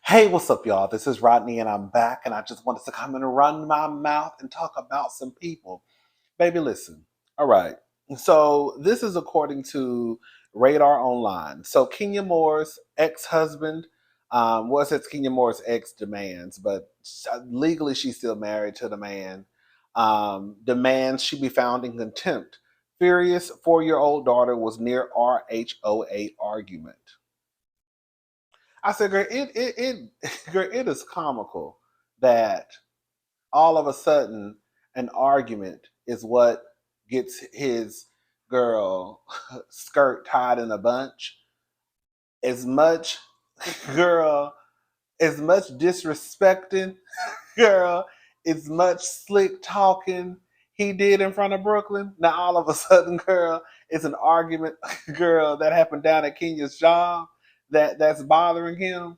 Hey, what's up, y'all? This is Rodney, and I'm back, and I just wanted to come and run my mouth and talk about some people. Baby, listen. All right. So, this is according to Radar Online. So, Kenya Moore's ex husband, it's Kenya Moore's ex demands, but legally she's still married to the man, demands she be found in contempt. Furious 4-year-old daughter was near RHOA argument. I said, girl, girl, it is comical that all of a sudden an argument is what gets his girl skirt tied in a bunch. As much, girl, as much disrespecting, girl, as much slick talking he did in front of Brooklyn. Now all of a sudden, girl, it's an argument, girl, that happened down at Kenya's job that's bothering him.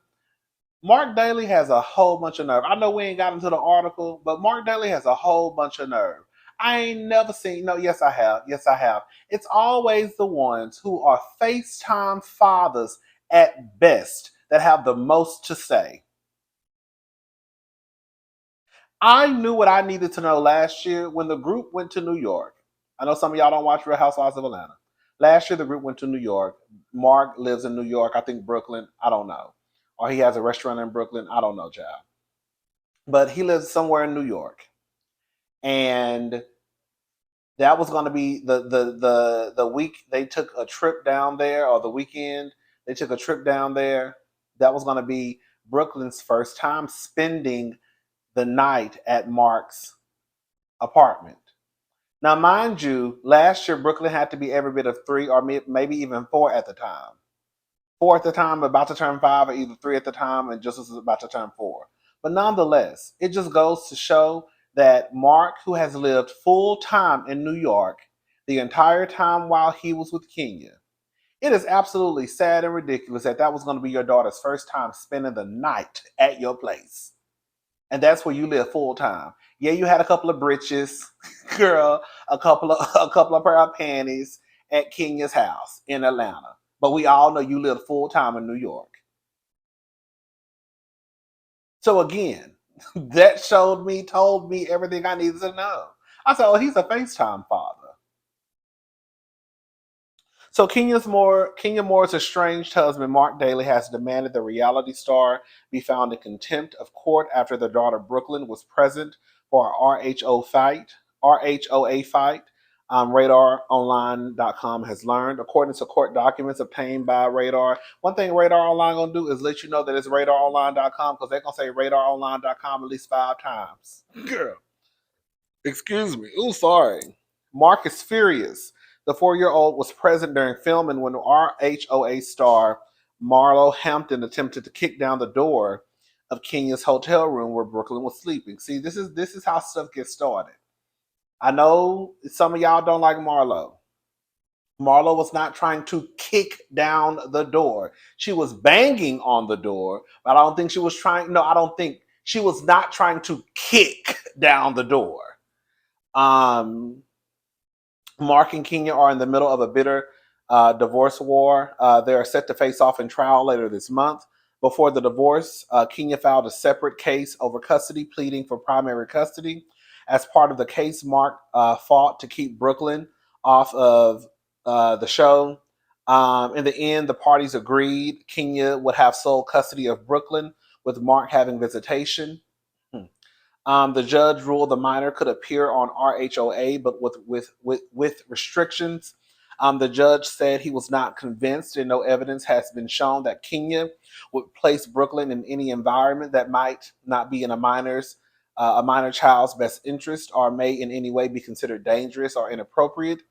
Marc Daly has a whole bunch of nerve. I know we ain't got into the article, but Marc Daly has a whole bunch of nerve. I ain't never seen, no, yes, I have. Yes, I have. It's always the ones who are FaceTime fathers at best that have the most to say. I knew what I needed to know last year when the group went to New York. I know some of y'all don't watch Real Housewives of Atlanta. Last year, the group went to New York. Mark lives in New York, I think Brooklyn. I don't know. Or he has a restaurant in Brooklyn. I don't know, child. But he lives somewhere in New York, and that was going to be the week they took a trip down there, or the weekend they took a trip down there. That was going to be Brooklyn's first time spending the night at Mark's apartment. Now, mind you, last year Brooklyn had to be every bit of three or maybe even four at the time. Four at the time, about to turn five, or either three at the time, and just was about to turn four. But nonetheless, it just goes to show that Mark, who has lived full time in New York the entire time while he was with Kenya, it is absolutely sad and ridiculous that that was going to be your daughter's first time spending the night at your place. And that's where you live full time. Yeah, you had a couple of breeches, girl, a couple of pair of panties at Kenya's house in Atlanta. But we all know you live full time in New York. So again, that told me everything I needed to know. I said, oh, he's a FaceTime father. So Kenya Moore's estranged husband, Marc Daly, has demanded the reality star be found in contempt of court after their daughter Brooklyn was present for a RHOA fight. RadarOnline.com has learned, according to court documents obtained by Radar. One thing Radar Online gonna do is let you know that it's RadarOnline.com, because they're gonna say RadarOnline.com at least 5 times. Girl, excuse me. Ooh, sorry. Mark is furious. The 4-year-old was present during filming when RHOA star Marlo Hampton attempted to kick down the door of Kenya's hotel room where Brooklyn was sleeping. See, this is how stuff gets started. I know some of y'all don't like Marlo. Marlo was not trying to kick down the door. She was banging on the door, but I don't think she was trying. No, I don't think she was not trying to kick down the door. Um, Mark and Kenya are in the middle of a bitter divorce war. They are set to face off in trial later this month. Before the divorce, Kenya filed a separate case over custody, pleading for primary custody. As part of the case, Mark fought to keep Brooklyn off of the show. In the end, the parties agreed Kenya would have sole custody of Brooklyn, with Mark having visitation. The judge ruled the minor could appear on RHOA, but with restrictions. The judge said he was not convinced, and no evidence has been shown that Kenya would place Brooklyn in any environment that might not be in a minor child's best interest, or may in any way be considered dangerous or inappropriate.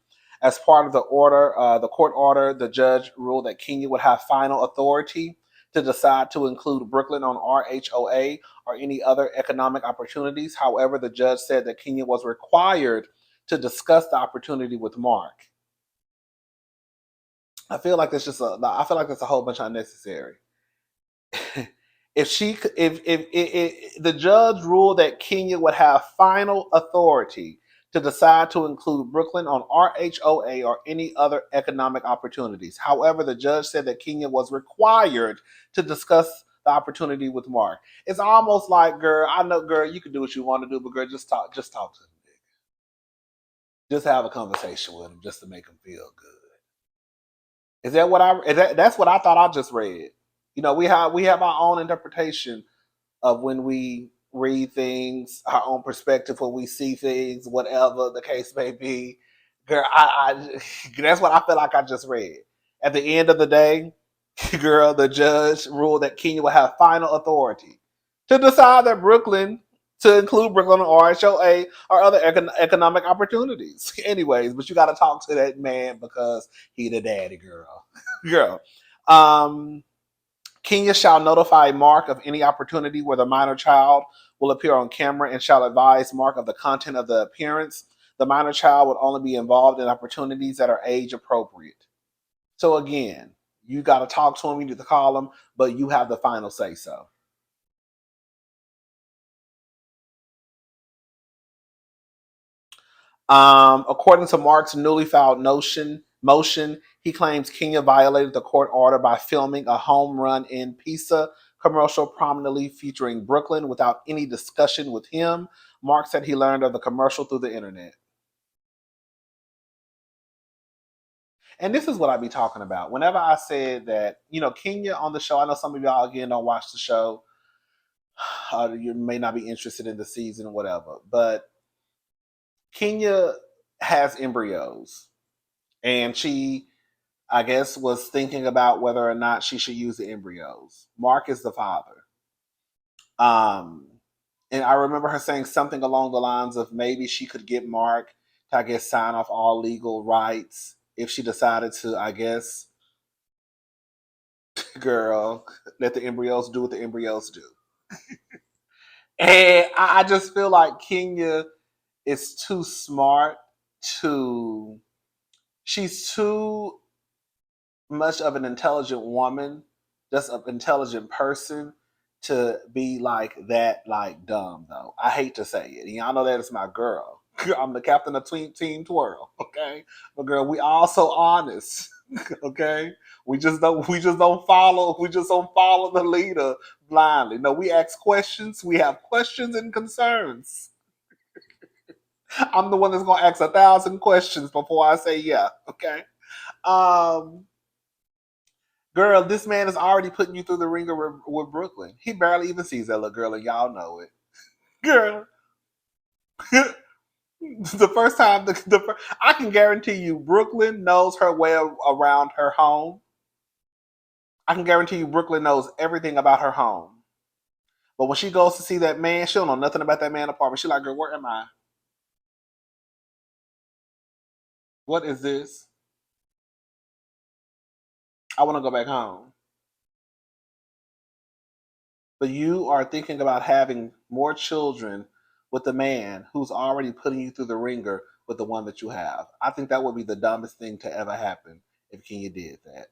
As part of the court order, the judge ruled that Kenya would have final authority to decide to include Brooklyn on RHOA or any other economic opportunities. However, the judge said that Kenya was required to discuss the opportunity with Mark. I feel like that's a whole bunch of unnecessary. if the judge ruled that Kenya would have final authority to decide to include Brooklyn on RHOA or any other economic opportunities. However, the judge said that Kenya was required to discuss the opportunity with Mark. It's almost like, girl, I know, girl, you can do what you want to do, but girl, just talk to him. Just have a conversation with him just to make him feel good. Is that what that's what I thought I just read. You know, we have our own interpretation of when we read things, our own perspective when we see things, whatever the case may be. Girl, I that's what I feel like I just read. At the end of the day, girl, the judge ruled that Kenya will have final authority to decide that Brooklyn, to include Brooklyn or HOA or other economic opportunities. Anyways, but you got to talk to that man because he the daddy, girl. Girl. Um, Kenya shall notify Mark of any opportunity where the minor child will appear on camera and shall advise Mark of the content of the appearance. The minor child would only be involved in opportunities that are age appropriate. So again, you got to talk to him, you need to call him, but you have the final say so. According to Mark's newly filed motion, he claims Kenya violated the court order by filming a home run in pizza commercial prominently featuring Brooklyn without any discussion with him. Mark said he learned of the commercial through the internet. And this is what I be talking about. Whenever I said that, Kenya on the show, I know some of y'all again don't watch the show. You may not be interested in the season or whatever, but Kenya has embryos, and she, I guess, was thinking about whether or not she should use the embryos. Mark is the father. Um, and I remember her saying something along the lines of maybe she could get Mark to, I guess, sign off all legal rights if she decided to, I guess, girl, let the embryos do what the embryos do. And I just feel like Kenya is too smart to, she's too much of an intelligent woman, just an intelligent person to be like that, like dumb though. I hate to say it. And y'all know that it's my girl. I'm the captain of Team Twirl. Okay, but girl, we all so honest. Okay, we just don't follow the leader blindly. No, we ask questions. We have questions and concerns. I'm the one that's gonna ask 1,000 questions before I say yeah. Okay. Um, Girl, this man is already putting you through the ringer with Brooklyn. He barely even sees that little girl, and y'all know it. Girl, the first time, I can guarantee you, Brooklyn knows her way around her home. I can guarantee you, Brooklyn knows everything about her home. But when she goes to see that man, she don't know nothing about that man apartment. She like, girl, where am I? What is this? I want to go back home. But you are thinking about having more children with the man who's already putting you through the ringer with the one that you have. I think that would be the dumbest thing to ever happen if Kenya did that.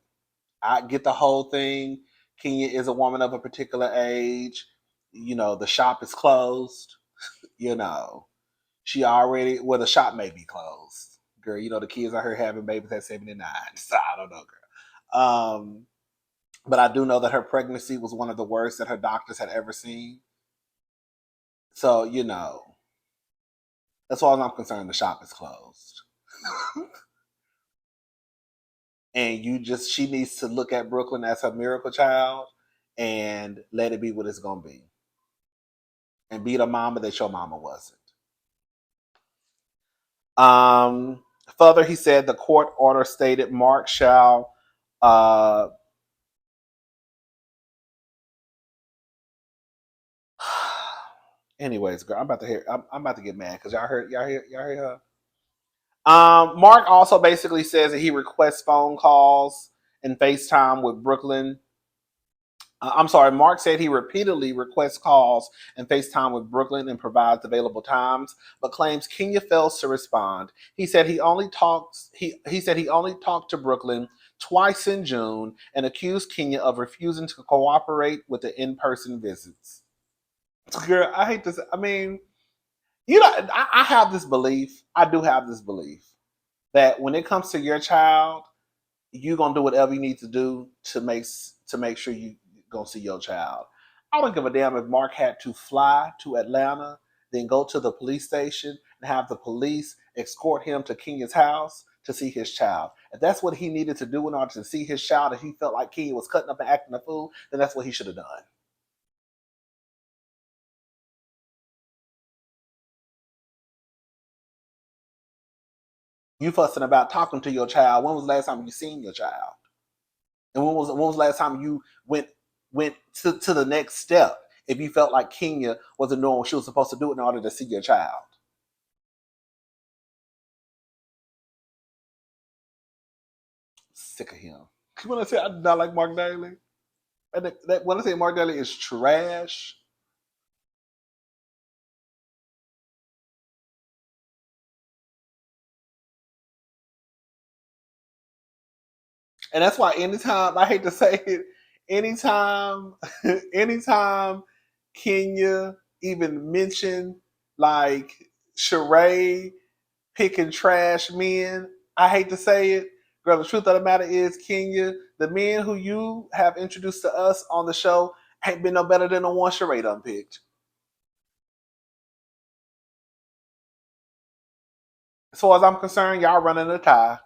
I get the whole thing. Kenya is a woman of a particular age. The shop is closed. You know, the shop may be closed. Girl, the kids are here having babies at 79. So I don't know, girl. But I do know that her pregnancy was one of the worst that her doctors had ever seen. So, as far as I'm concerned, the shop is closed. And she needs to look at Brooklyn as her miracle child and let it be what it's going to be. And be the mama that your mama wasn't. Further, he said the court order stated Mark shall anyways, girl, I'm about to get mad because y'all hear her. Mark also basically says that he requests phone calls and FaceTime with Brooklyn. I'm sorry, Mark said he repeatedly requests calls and FaceTime with Brooklyn and provides available times, but claims Kenya fails to respond. He said he only talked to Brooklyn twice in June and accused Kenya of refusing to cooperate with the in-person visits. Girl, I hate this. I mean, I have this belief. I do have this belief that when it comes to your child, you're gonna do whatever you need to do to make sure gonna see your child. I don't give a damn if Marc had to fly to Atlanta, then go to the police station and have the police escort him to Kenya's house to see his child. If that's what he needed to do in order to see his child, and he felt like Kenya was cutting up and acting a fool, then that's what he should have done. You fussing about talking to your child. When was the last time you seen your child? And when was the last time you went to the next step if you felt like Kenya wasn't doing what she was supposed to do in order to see your child? Sick of him. When I say I do not like Marc Daly, and when I say Marc Daly is trash, and that's why anytime I hate to say it, anytime anytime Kenya even mention like Sheree picking trash men, I hate to say it, girl. The truth of the matter is, Kenya, the men who you have introduced to us on the show ain't been no better than the one Sheree done picked. As far as I'm concerned, y'all running a tie.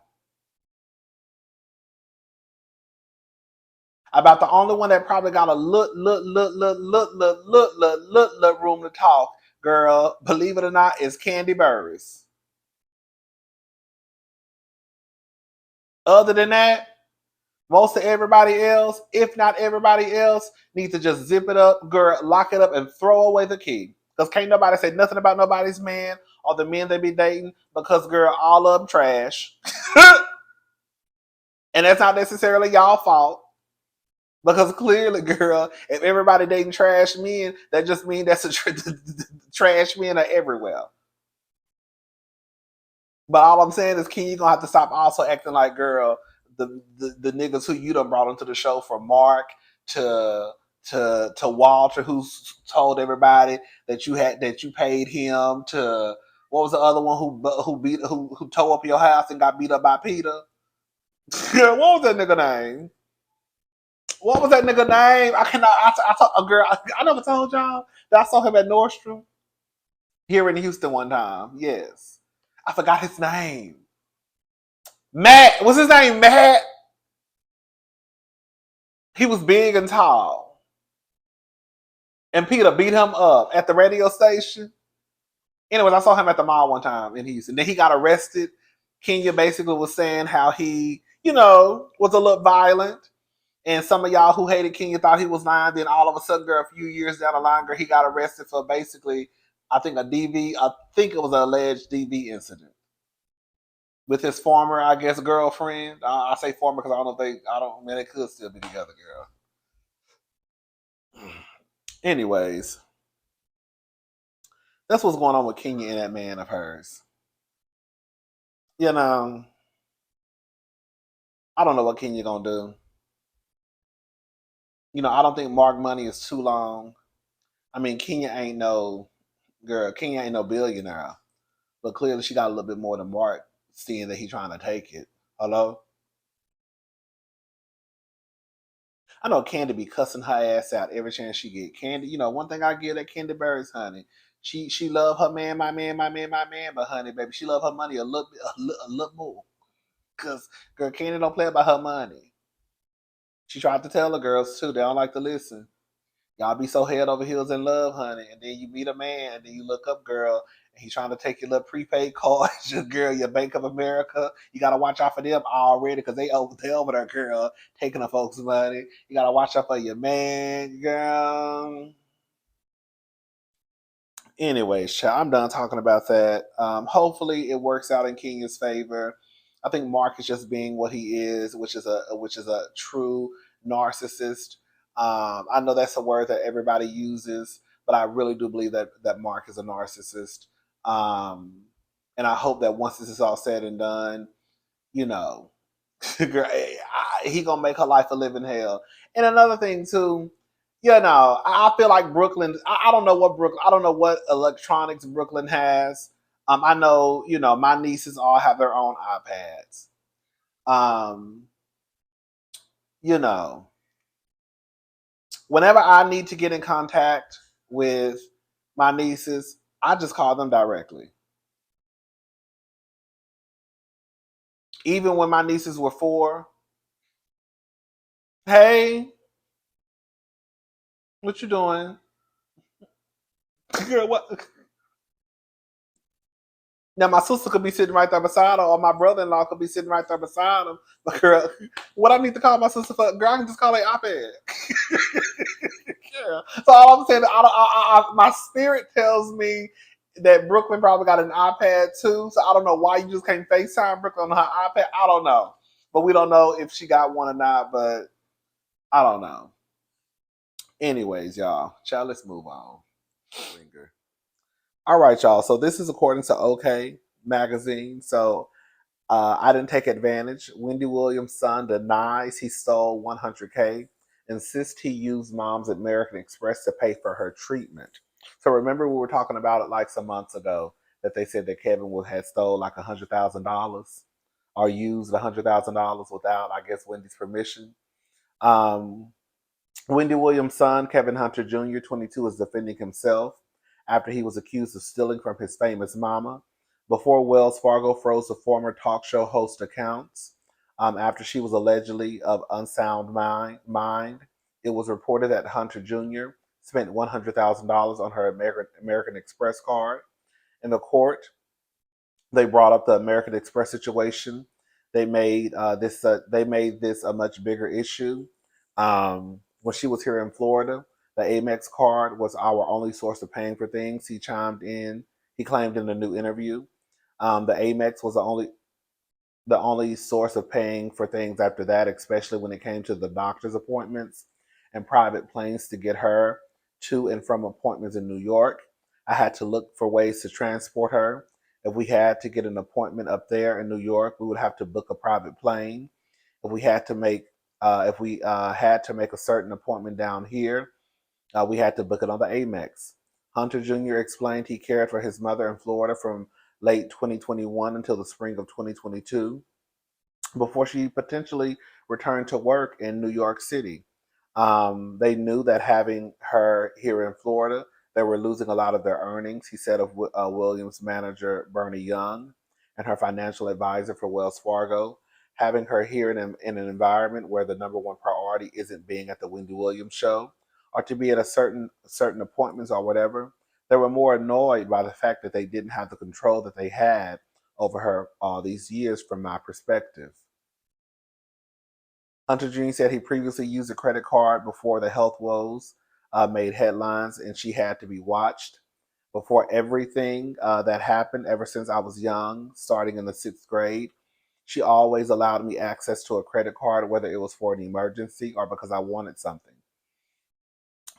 About the only one that probably got a look room to talk, girl, believe it or not, is Candy Burris. Other than that, most of everybody else, if not everybody else, needs to just zip it up, girl, lock it up, and throw away the key. Because can't nobody say nothing about nobody's man or the men they be dating because, girl, all of them trash. And that's not necessarily y'all fault. Because clearly, girl, if everybody dating trash men, that just means that's trash men are everywhere. But all I'm saying is, Ken, you gonna have to stop also acting like, girl, the niggas who you done brought into the show, from Marc to Walter, who's told everybody that you paid him, to what was the other one who tore up your house and got beat up by Peter? What was that nigga name? What was that nigga name? I cannot. I told a girl. I never told y'all that I saw him at Nordstrom here in Houston one time. Yes, I forgot his name. Matt. What's his name? Matt. He was big and tall, and Peter beat him up at the radio station. Anyways, I saw him at the mall one time in Houston. Then he got arrested. Kenya basically was saying how he, was a little violent. And some of y'all who hated Kenya thought he was lying. Then all of a sudden, girl, a few years down the line, girl, he got arrested for basically, I think I think it was an alleged DV incident with his former, I guess, girlfriend. I say former because man, they could still be together, girl. Anyways, that's what's going on with Kenya and that man of hers. You know, I don't know what Kenya gonna do. I don't think Mark money is too long. I mean, Kenya ain't no billionaire. But clearly she got a little bit more than Mark, seeing that he trying to take it. Hello? I know Candy be cussing her ass out every chance she get. Candy, one thing I give that Candy Burris, honey. She love her man, my man, my man, my man, but honey, baby, she love her money a little more. Cause girl, Candy don't play about her money. She tried to tell the girls too. They don't like to listen. Y'all be so head over heels in love, honey, and then you meet a man, and then you look up, girl, and he's trying to take your little prepaid card, your girl, your Bank of America. You gotta watch out for them already because they over there, girl, taking the folks' money. You gotta watch out for your man, girl. Anyways, child, I'm done talking about that. Hopefully, it works out in Kenya's favor. I think Mark is just being what he is, which is a true narcissist. I know that's a word that everybody uses, but I really do believe that Mark is a narcissist. Um, and I hope that once this is all said and done, you know, he gonna make her life a living hell. And another thing too, I feel like Brooklyn. I don't know what Brooklyn. I don't know what electronics Brooklyn has. I know, my nieces all have their own iPads. Um, you know, Whenever I need to get in contact with my nieces, I just call them directly. Even when my nieces were 4, hey, what you doing? Girl, what? Now my sister could be sitting right there beside her, or my brother-in-law could be sitting right there beside him. But girl, what I need to call my sister for? Girl, I can just call her iPad. Yeah. So all I'm saying, my spirit tells me that Brooklyn probably got an iPad too. So I don't know why you just can't FaceTime Brooklyn on her iPad. I don't know, but we don't know if she got one or not. But I don't know. Anyways, y'all, let's move on. Ringer. All right, y'all. So this is according to OK Magazine. So I didn't take advantage. Wendy Williams' son denies he stole $100K, insists he used mom's American Express to pay for her treatment. So remember we were talking about it like some months ago that they said that Kevin had stole like $100,000 or used $100,000 without, I guess, Wendy's permission. Um, Wendy Williams' son, Kevin Hunter Jr., 22, is defending himself after he was accused of stealing from his famous mama. Before Wells Fargo froze the former talk show host accounts after she was allegedly of unsound mind, it was reported that Hunter Jr. spent $100,000 on her American Express card. In the court, they brought up the American Express situation. They made this a much bigger issue. When she was here in Florida, the Amex card was our only source of paying for things. He chimed in. He claimed in a new interview, the Amex was the only source of paying for things after that, especially when it came to the doctor's appointments and private planes to get her to and from appointments in New York. I had to look for ways to transport her. If we had to get an appointment up there in New York, we would have to book a private plane. If we had to make a certain appointment down here, we had to book it on the Amex. Hunter Jr. explained he cared for his mother in Florida from late 2021 until the spring of 2022 before she potentially returned to work in New York City. They knew that having her here in Florida, they were losing a lot of their earnings, he said of Williams manager Bernie Young and her financial advisor for Wells Fargo. Having her here in an environment where the number one priority isn't being at the Wendy Williams show or to be at a certain appointments or whatever, they were more annoyed by the fact that they didn't have the control that they had over her all these years from my perspective. Hunter Jr. said he previously used a credit card before the health woes made headlines and she had to be watched. Before everything that happened, ever since I was young, starting in the 6th grade, she always allowed me access to a credit card, whether it was for an emergency or because I wanted something.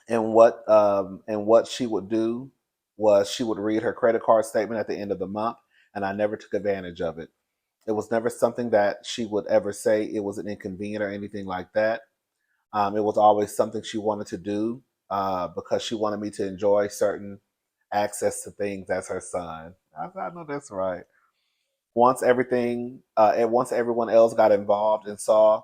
And what she would do was she would read her credit card statement at the end of the month, and I never took advantage of it. It was never something that she would ever say it was an inconvenient or anything like that. It was always something she wanted to do because she wanted me to enjoy certain access to things as her son. I know that's right. Once everyone else got involved and saw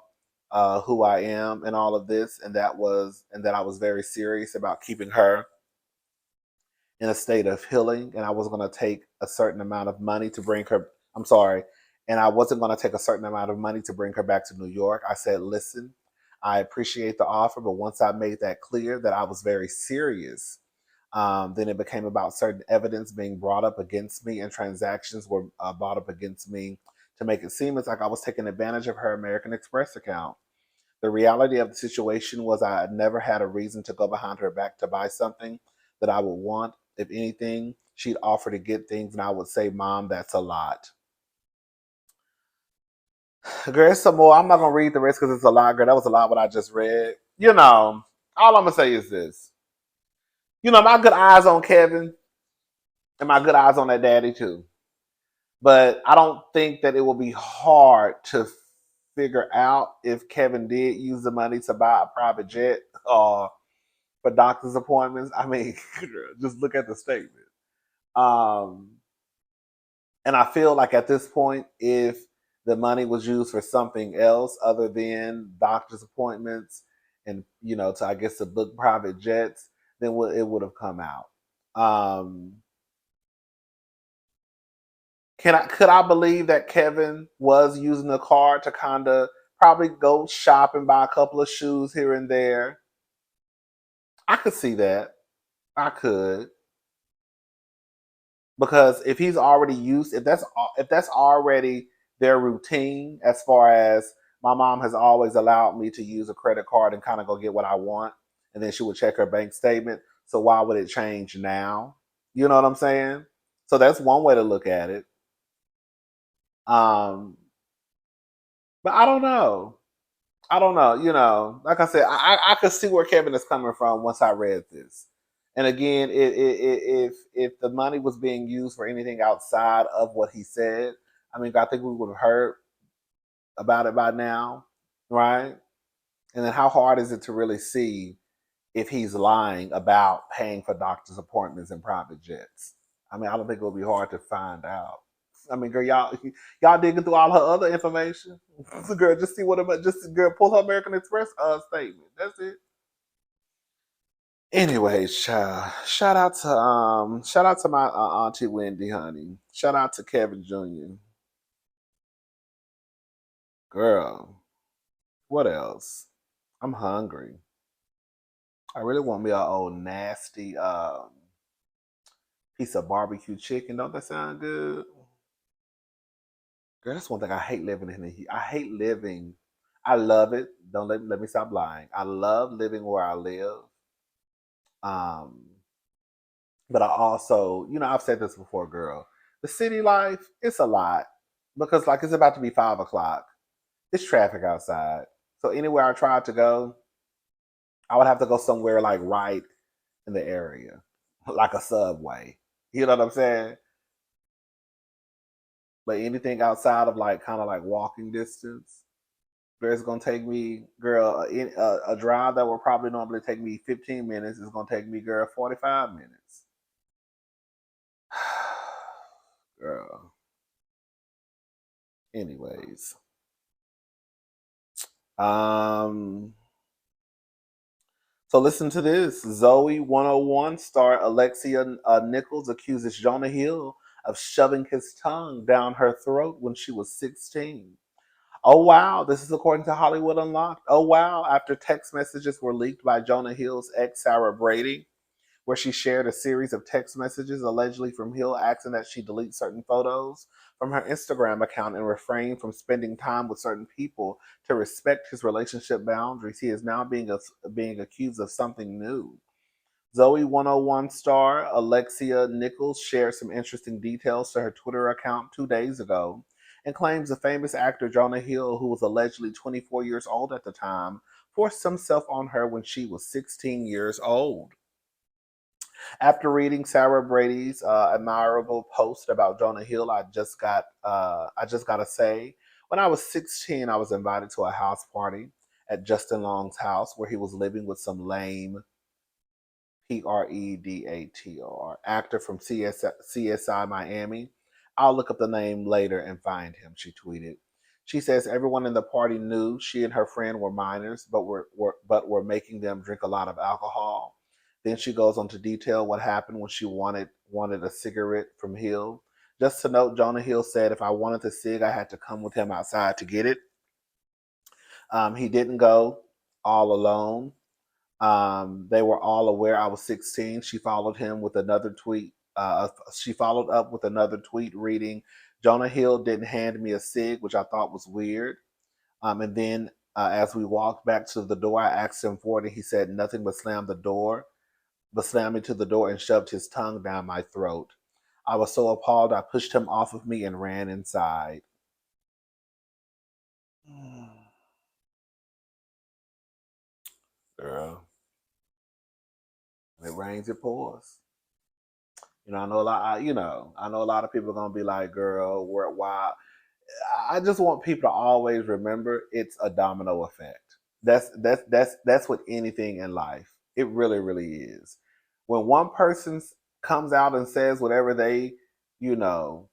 who I am and all of this, and that I was very serious about keeping her in a state of healing, and I was going to take a certain amount of money to bring her. I'm sorry, and I wasn't going to take a certain amount of money to bring her back to New York. I said, "Listen, I appreciate the offer, but once I made that clear that I was very serious, then it became about certain evidence being brought up against me, and transactions were brought up against me to make it seem as like I was taking advantage of her American Express account." The reality of the situation was I had never had a reason to go behind her back to buy something that I would want. If anything, she'd offer to get things, and I would say, "Mom, that's a lot." Girl, there's some more. I'm not gonna read the rest because it's a lot, girl. That was a lot what I just read. All I'm gonna say is this. My good eyes on Kevin and my good eyes on that daddy too. But I don't think that it will be hard to figure out if Kevin did use the money to buy a private jet or for doctor's appointments. I mean, just look at the statement. Um, and I feel like at this point, if the money was used for something else other than doctor's appointments and to I guess to book private jets, then it would have come out. Um, could I believe that Kevin was using the card to kind of probably go shop and buy a couple of shoes here and there? I could see that. I could, because if he's already used, if that's already their routine, as far as my mom has always allowed me to use a credit card and kind of go get what I want, and then she would check her bank statement. So why would it change now? You know what I'm saying? So that's one way to look at it. Um, but I don't know. I don't know. Like I said, I could see where Kevin is coming from once I read this. And again, if the money was being used for anything outside of what he said, I mean, I think we would have heard about it by now, right? And then how hard is it to really see if he's lying about paying for doctor's appointments and private jets? I mean, I don't think it will be hard to find out. I mean, girl, y'all digging through all her other information. So, girl, just see girl, pull her American Express statement. That's it. Anyways, child, shout out to my auntie Wendy, honey. Shout out to Kevin Jr. Girl, what else? I'm hungry. I really want me a old nasty piece of barbecue chicken. Don't that sound good? Girl, that's one thing I hate living in the heat. I hate living. I love it. Don't let me stop lying. I love living where I live. Um, but I also, I've said this before, girl. The city life, it's a lot because like it's about to be 5 o'clock. It's traffic outside. So anywhere I tried to go, I would have to go somewhere like right in the area, like a subway. You know what I'm saying? But anything outside of like kind of like walking distance, girl, it's gonna take me, girl, a drive that would probably normally take me 15 minutes is gonna take me, girl, 45 minutes. Girl. Anyways, um, so listen to this. Zoe 101 star Alexia Nichols accuses Jonah Hill of shoving his tongue down her throat when she was 16. Oh wow, this is according to Hollywood Unlocked. Oh wow, after text messages were leaked by Jonah Hill's ex Sarah Brady, where she shared a series of text messages allegedly from Hill asking that she delete certain photos from her Instagram account and refrain from spending time with certain people to respect his relationship boundaries. He is now being accused of something new. Zoe 101 star Alexia Nichols shared some interesting details to her Twitter account 2 days ago and claims the famous actor Jonah Hill, who was allegedly 24 years old at the time, forced himself on her when she was 16 years old. After reading Sarah Brady's admirable post about Jonah Hill, I just gotta say, when I was 16, I was invited to a house party at Justin Long's house where he was living with some lame Predator actor from CSI Miami. I'll look up the name later and find him, she tweeted. She says everyone in the party knew she and her friend were minors, but were making them drink a lot of alcohol. Then she goes on to detail what happened when she wanted a cigarette from Hill. Just to note, Jonah Hill said if I wanted the cig, I had to come with him outside to get it. He didn't go all alone. They were all aware I was 16. She followed him with another tweet. She followed up with another tweet reading, Jonah Hill didn't hand me a cig, which I thought was weird. And then as we walked back to the door, I asked him for it, and he said nothing but slammed me to the door and shoved his tongue down my throat. I was so appalled, I pushed him off of me and ran inside. Girl, when it rains, it pours. I know a lot. I know a lot of people are gonna be like, "Girl, why?" I just want people to always remember it's a domino effect. That's with anything in life. It really, really is. When one person comes out and says whatever they, you know,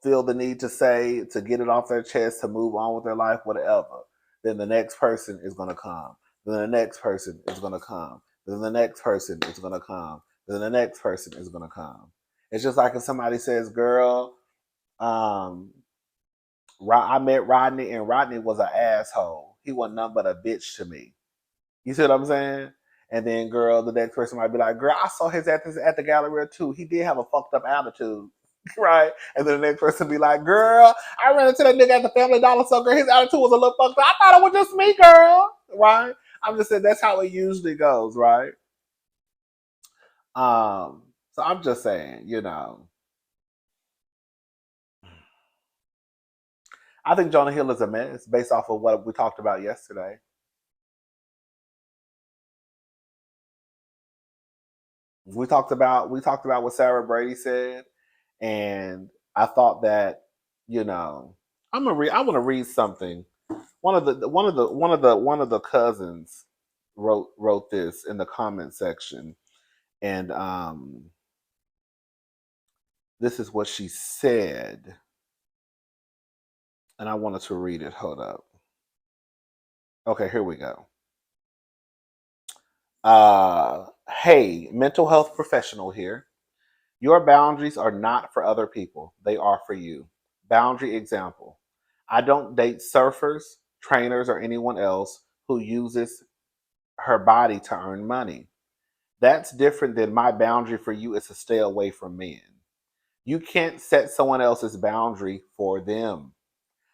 feel the need to say to get it off their chest to move on with their life, whatever. Then the next person is gonna come. Then the next person is gonna come. Then the next person is gonna come. Then the next person is gonna come. It's just like if somebody says, "Girl, um, I met Rodney, and Rodney was an asshole. He wasn't nothing but a bitch to me." You see what I'm saying? And then, girl, the next person might be like, "Girl, I saw his at the Galleria too. He did have a fucked up attitude." Right? And then the next person be like, "Girl, I ran into that nigga at the Family Dollar Store. Girl, his attitude was a little fucked up. I thought it was just me, girl." Right? I'm just saying that's how it usually goes, right? So I'm just saying, I think Jonah Hill is a mess based off of what we talked about yesterday. We talked about what Sarah Brady said, and I thought that, you know, I want to read something. One of the cousins wrote this in the comment section, and this is what she said, and I wanted to read it. Hold up. Okay, here we go. Hey, mental health professional here. Your boundaries are not for other people, they are for you. Boundary example: I don't date surfers, trainers, or anyone else who uses her body to earn money. That's different than my boundary for you is to stay away from men. You can't set someone else's boundary for them.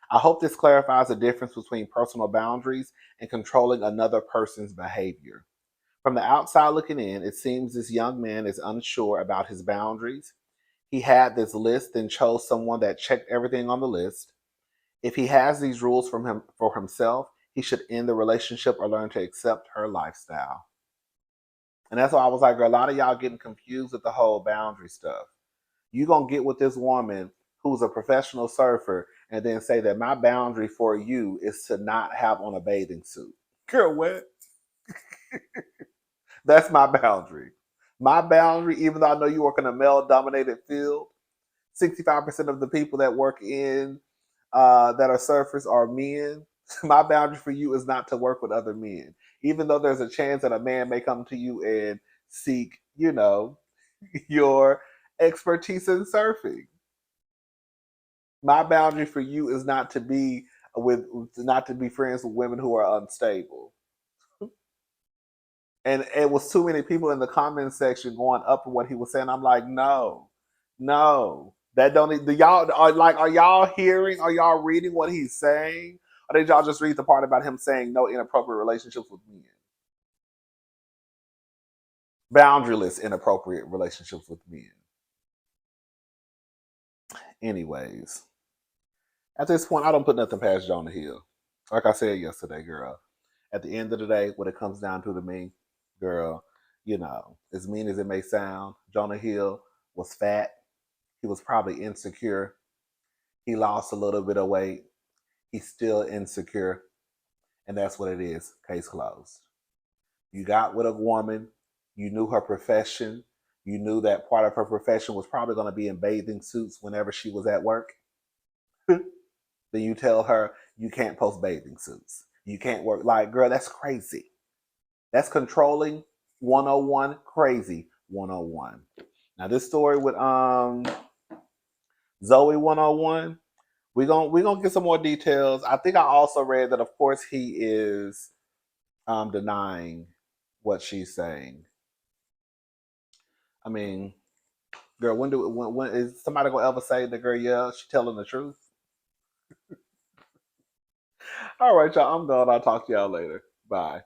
I hope this clarifies the difference between personal boundaries and controlling another person's behavior. From the outside looking in, it seems this young man is unsure about his boundaries. He had this list, then chose someone that checked everything on the list. If he has these rules from him for himself, he should end the relationship or learn to accept her lifestyle. And that's why I was like, a lot of y'all getting confused with the whole boundary stuff. You gonna get with this woman who's a professional surfer and then say that my boundary for you is to not have on a bathing suit. Girl, what? That's my boundary. My boundary, even though I know you work in a male dominated field, 65% of the people that work in that are surfers are men. My boundary for you is not to work with other men. Even though there's a chance that a man may come to you and seek, your expertise in surfing. My boundary for you is not to be friends with women who are unstable. And it was too many people in the comment section going up for what he was saying. I'm like, no, no, that don't. Do y'all are y'all hearing? Are y'all reading what he's saying? Or did y'all just read the part about him saying no inappropriate relationships with men? Boundaryless inappropriate relationships with men. Anyways, at this point, I don't put nothing past Jonah Hill. Like I said yesterday, girl. At the end of the day, what it comes down to me, girl, as mean as it may sound, Jonah Hill was fat. He was probably insecure. He lost a little bit of weight. He's still insecure. And that's what it is. Case closed. You got with a woman. You knew her profession. You knew that part of her profession was probably going to be in bathing suits whenever she was at work. Then you tell her you can't post bathing suits. You can't work. Like, girl, that's crazy. That's controlling 101, crazy 101. Now this story with Zoe 101, we gonna get some more details. I think I also read that of course he is denying what she's saying. I mean, girl, when is somebody gonna ever say that, girl, yeah, she's telling the truth? All right, y'all, I'm done. I'll talk to y'all later. Bye.